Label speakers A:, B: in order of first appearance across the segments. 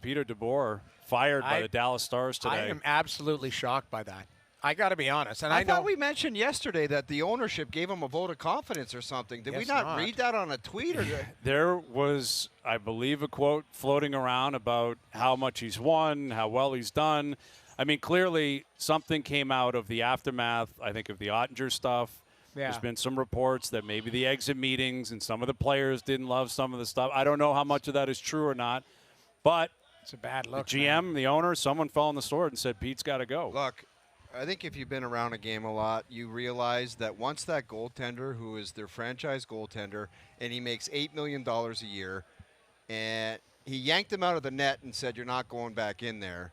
A: Peter DeBoer fired by the Dallas Stars today.
B: I am absolutely shocked by that. I got to be honest. And
C: I thought we mentioned yesterday that the ownership gave him a vote of confidence or something. Did we not read that on a tweet? Or
A: There was, I believe, a quote floating around about how much he's won, how well he's done. I mean, clearly something came out of the aftermath, I think, of the Ottinger stuff. Yeah. There's been some reports that maybe the exit meetings and some of the players didn't love some of the stuff. I don't know how much of that is true or not. But
B: it's a bad look.
A: The GM, the owner, someone fell on the sword and said, Pete's got to go.
C: Look, I think if you've been around a game a lot, you realize that once that goaltender, who is their franchise goaltender, and he makes $8 million a year, and he yanked him out of the net and said, "You're not going back in there."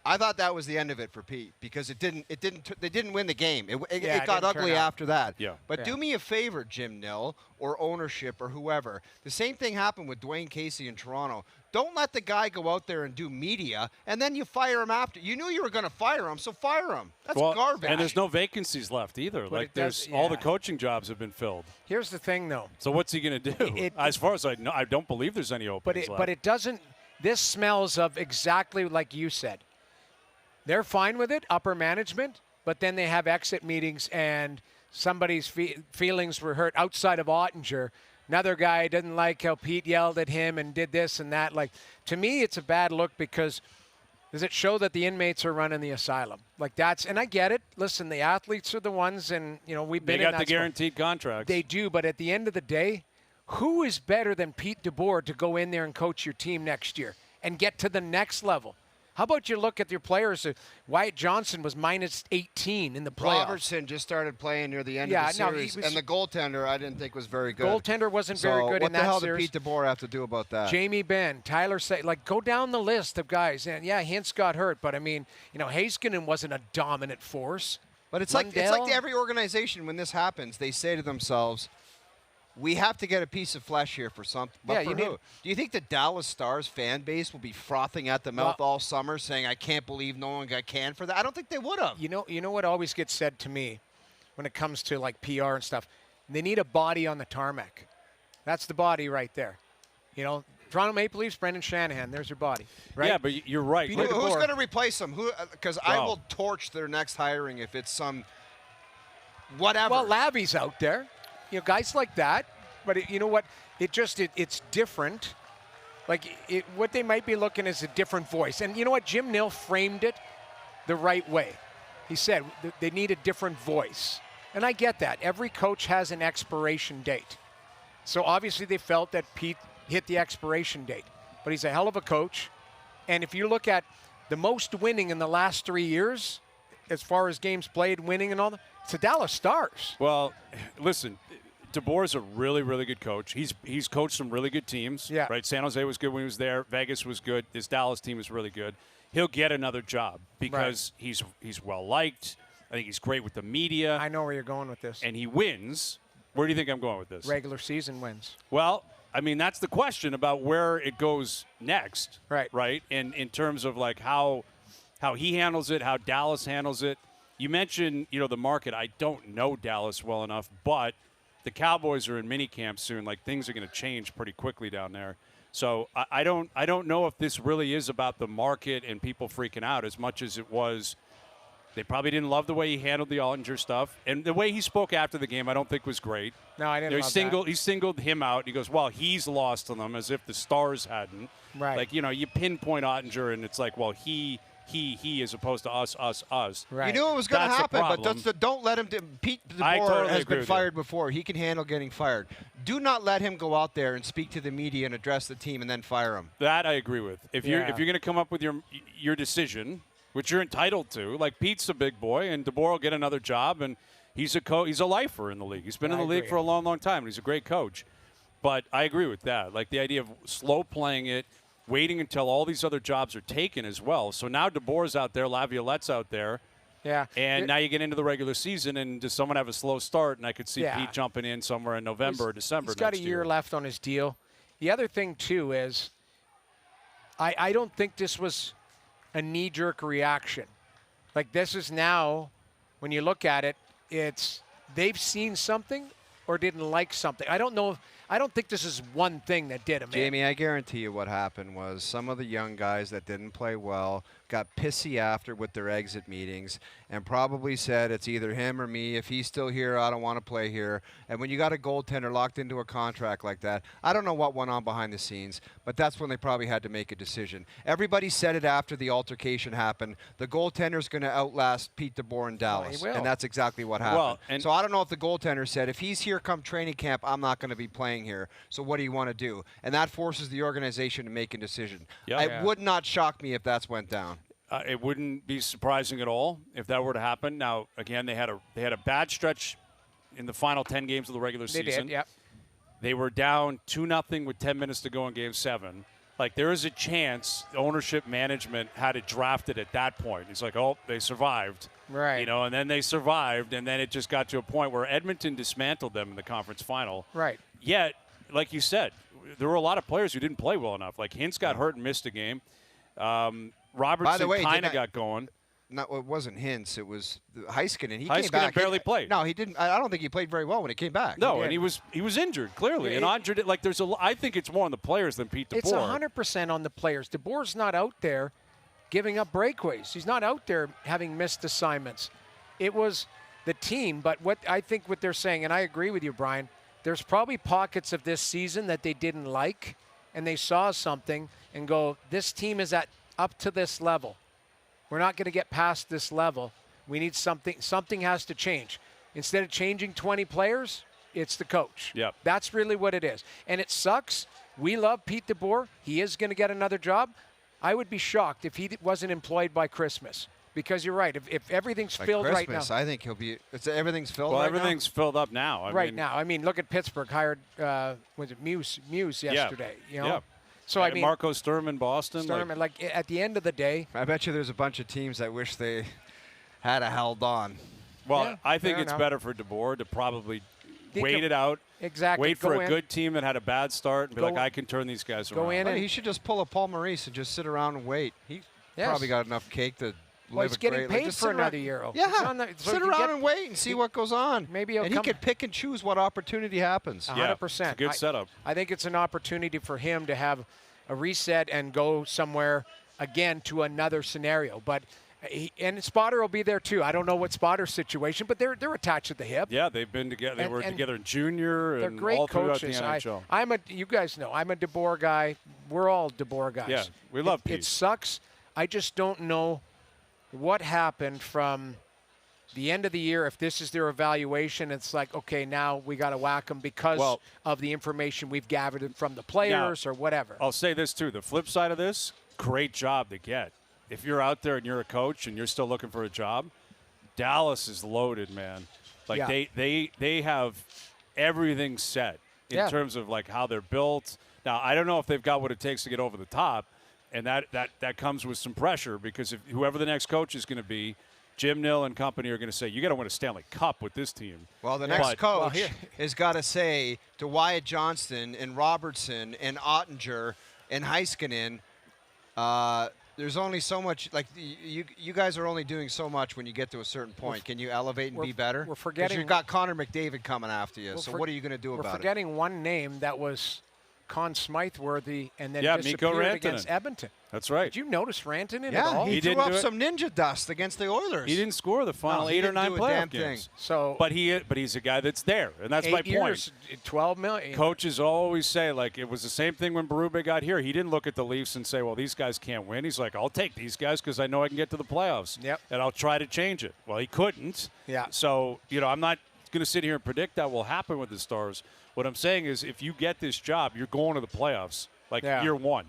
C: I thought that was the end of it for Pete because they didn't win the game. It got ugly after that.
A: Yeah.
C: But do me a favor, Jim Nill or ownership or whoever. The same thing happened with Dwayne Casey in Toronto. Don't let the guy go out there and do media, and then you fire him after. You knew you were going to fire him, so fire him. That's garbage.
A: And there's no vacancies left either. But all the coaching jobs have been filled.
B: Here's the thing, though.
A: So what's he going to do? As far as I know, I don't believe there's any openings left.
B: But it doesn't. This smells of exactly like you said. They're fine with it, upper management, but then they have exit meetings and somebody's feelings were hurt outside of Ottinger. Another guy didn't like how Pete yelled at him and did this and that. Like, to me, it's a bad look because does it show that the inmates are running the asylum? Like that's, and I get it. Listen, the athletes are the ones, and we've been.
A: They got the guaranteed contracts.
B: They do, but at the end of the day, who is better than Pete DeBoer to go in there and coach your team next year and get to the next level? How about you look at your players? Wyatt Johnson was minus 18 in the playoffs.
C: Robertson just started playing near the end of the series. And the goaltender I didn't think was very good.
B: Goaltender wasn't very good in that series.
C: What the hell did Pete DeBoer have to do about that?
B: Jamie Benn, Tyler Say, go down the list of guys. And yeah, Hintz got hurt, but I mean, Heiskanen wasn't a dominant force.
C: But it's like every organization when this happens, they say to themselves, we have to get a piece of flesh here for something. But for who? Do you think the Dallas Stars fan base will be frothing at the mouth all summer saying, I can't believe no one got canned for that? I don't think they would have.
B: You know what always gets said to me when it comes to like PR and stuff? They need a body on the tarmac. That's the body right there. Toronto Maple Leafs, Brendan Shanahan, there's your body. Right?
A: Yeah, but you're right.
C: Who's going to replace him? Because I will torch their next hiring if it's some whatever.
B: Well, Lavi's out there. Guys like that, but you know what? It's different. What they might be looking is a different voice. And you know what? Jim Nill framed it the right way. He said they need a different voice. And I get that. Every coach has an expiration date. So obviously they felt that Pete hit the expiration date. But he's a hell of a coach. And if you look at the most winning in the last 3 years, as far as games played, winning and all that, it's the Dallas Stars.
A: Well, listen, DeBoer's a really, really good coach. He's coached some really good teams.
B: Yeah.
A: Right. San Jose was good when he was there. Vegas was good. This Dallas team is really good. He'll get another job because he's well liked. I think he's great with the media.
B: I know where you're going with this.
A: And he wins. Where do you think I'm going with this?
B: Regular season wins.
A: Well, I mean, that's the question about where it goes next.
B: Right.
A: Right. And in terms of how he handles it, how Dallas handles it. You mentioned, the market. I don't know Dallas well enough, but the Cowboys are in minicamp soon. Things are going to change pretty quickly down there. So I don't know if this really is about the market and people freaking out as much as it was. They probably didn't love the way he handled the Ottinger stuff. And the way he spoke after the game I don't think was great.
B: No, I didn't love that.
A: He singled him out. He goes, well, he's lost to them as if the Stars hadn't.
B: Right.
A: You pinpoint Ottinger and it's like, well, he as opposed to us.
B: Right.
C: You knew it was going to happen, but don't let him. Pete DeBoer has been fired before. He can handle getting fired. Do not let him go out there and speak to the media and address the team and then fire him.
A: That I agree with. If you're going to come up with your decision, which you're entitled to, like Pete's a big boy, and DeBoer will get another job, and he's a lifer in the league. He's been in the league for a long, long time, and he's a great coach. But I agree with that. The idea of slow playing it, waiting until all these other jobs are taken as well. So now DeBoer's out there, Laviolette's out there.
B: Yeah.
A: And now you get into the regular season, and does someone have a slow start? And I could see Pete jumping in somewhere in November or December
B: next year. He's got a year left on his deal. The other thing, too, is I don't think this was a knee-jerk reaction. This is now, when you look at it, it's they've seen something or didn't like something. I don't know I don't think this is one thing that did him in.
C: Jamie, I guarantee you what happened was some of the young guys that didn't play well got pissy after with their exit meetings and probably said it's either him or me. If he's still here, I don't want to play here. And when you got a goaltender locked into a contract like that, I don't know what went on behind the scenes, but that's when they probably had to make a decision. Everybody said it after the altercation happened. The goaltender's going to outlast Pete DeBoer in Dallas.
B: Well, he will.
C: And that's exactly what happened.
A: Well, and
C: so I don't know if the goaltender said, if he's here come training camp, I'm not going to be playing here. So what do you want to do? And that forces the organization to make a decision.
A: Yeah.
C: It would not shock me if that's went down.
A: It wouldn't be surprising at all if that were to happen. Now, again, they had a bad stretch in the final 10 games of the regular
B: They
A: season.
B: did, yep.
A: They were down 2-0 with 10 minutes to go in Game 7. Like, there is a chance the ownership management had it drafted at that point. It's like, oh, they survived.
B: Right.
A: You know, and then they survived, and then it just got to a point where Edmonton dismantled them in the conference final.
B: Right.
A: Yet, like you said, there were a lot of players who didn't play well enough. Like, Hintz got hurt and missed a game. Robertson kind of got going.
C: No, it wasn't Hintz. It was Heiskanen. He
A: Heiskanen
C: came back.
A: barely played.
C: No, he didn't. I don't think he played very well when he came back.
A: No, and he was injured clearly.
B: Yeah,
A: and Andre, like, I think it's more on the players than Pete DeBoer.
B: It's 100% on the players. DeBoer's not out there giving up breakaways. He's not out there having missed assignments. It was the team. But what I think what they're saying, and I agree with you, Brian, there's probably pockets of this season that they didn't like, and they saw something and go, this team is up to this level. We're not going to get past this level. We need something. Something has to change. Instead of changing 20 players, it's the coach.
A: Yep.
B: That's really what it is. And it sucks. We love Pete DeBoer. He is going to get another job. I would be shocked if he wasn't employed by Christmas. Because you're right. If everything's
C: By
B: filled right
C: Christmas,
B: now.
C: I think he'll be. Everything's filled.
A: Well,
C: right
A: everything's filled up now.
B: Right now. I mean, look at Pittsburgh hired, was it Muse yesterday? You know?
A: Yeah.
B: So, I mean.
A: Marco Sturm in Boston.
B: Sturm, like at the end of the day.
C: Now. I bet you there's a bunch of teams that wish they had a held on.
A: Well,
B: Yeah,
A: I think
B: fair
A: it's
B: enough.
A: better for DeBoer to probably
B: He
A: wait
B: can-
A: it out.
B: Exactly.
A: Wait for
B: Go
A: a
B: in.
A: good team that had a bad start and be
B: Go-
A: like, I can turn these guys
B: go
A: around.
B: in
C: Hey, he should just pull a Paul Maurice and just sit around and wait. He
B: Yes.
C: probably got enough cake to
B: Well,
C: live
B: he's
C: a
B: getting
C: great
B: paid
C: life. Just
B: for
C: sit around-
B: another year.
C: Yeah,
B: He's on the- so
C: sit
B: he
C: around
B: get-
C: and wait and see what goes on.
B: Maybe he'll
C: and he
B: come-
C: could pick and choose what opportunity happens.
A: Yeah,
B: 100%.
A: it's a good setup.
B: I think it's an opportunity for him to have a reset and go somewhere again to another scenario. But and Spotter will be there too. I don't know what Spotter's situation, but they're attached at the hip.
A: Yeah, they've been together. They
B: And-
A: were
B: and
A: together in junior
B: They're
A: and
B: great
A: all throughout
B: coaches.
A: the NHL.
B: You guys know, I'm a DeBoer guy. We're all DeBoer guys.
A: Yeah, we love
B: it.
A: Pete.
B: It sucks. I just don't know what happened from the end of the year. If this is their evaluation, it's like, okay, now we got to whack them because of the information we've gathered from the players or whatever.
A: I'll say this too. The flip side of this, great job to get. If you're out there and you're a coach and you're still looking for a job, Dallas is loaded, man. Like they have everything set in terms of like how they're built. Now, I don't know if they've got what it takes to get over the top, and that comes with some pressure because if whoever the next coach is going to be, Jim Nill and company are going to say, you got to win a Stanley Cup with this team.
C: Well, the next coach has got to say to Wyatt Johnston and Robertson and Ottinger and Heiskanen, there's only so much. Like you guys are only doing so much when you get to a certain point. Can you elevate and be better?
B: We're forgetting.
C: You've got Connor McDavid coming after you. So what are you going to do about it?
B: We're forgetting one name that was Conn Smythe-worthy and then
A: Mikko
B: disappeared
A: Rantanen
B: against Edmonton.
A: That's right.
B: Did you notice Rantanen at
C: Yeah,
B: all?
C: he threw
A: didn't
C: up
A: do it.
C: some ninja dust against the Oilers.
A: He didn't score the final
C: he
A: 8 or
C: didn't
A: 9
C: do a
A: playoff
C: damn
A: games.
C: thing.
B: So,
A: But he's a guy that's there, and that's
B: 8
A: my point.
B: years, 12 million.
A: Coaches always say, like, it was the same thing when Berube got here. He didn't look at the Leafs and say, well, these guys can't win. He's like, I'll take these guys because I know I can get to the playoffs.
B: Yep.
A: And I'll try to change it. Well, he couldn't.
B: Yeah.
A: So, I'm not going to sit here and predict that will happen with the Stars. What I'm saying is if you get this job, you're going to the playoffs, year one.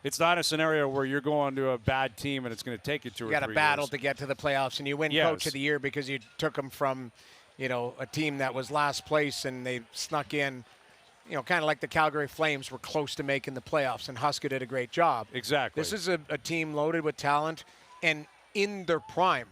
A: It's not a scenario where you're going to a bad team and it's going to take you 2 or 3 years.
B: You got to battle to get to the playoffs, and you win Coach of the Year because you took them from, a team that was last place and they snuck in, kind of like the Calgary Flames were close to making the playoffs, and Huska did a great job.
A: Exactly.
B: This is a team loaded with talent and in their prime.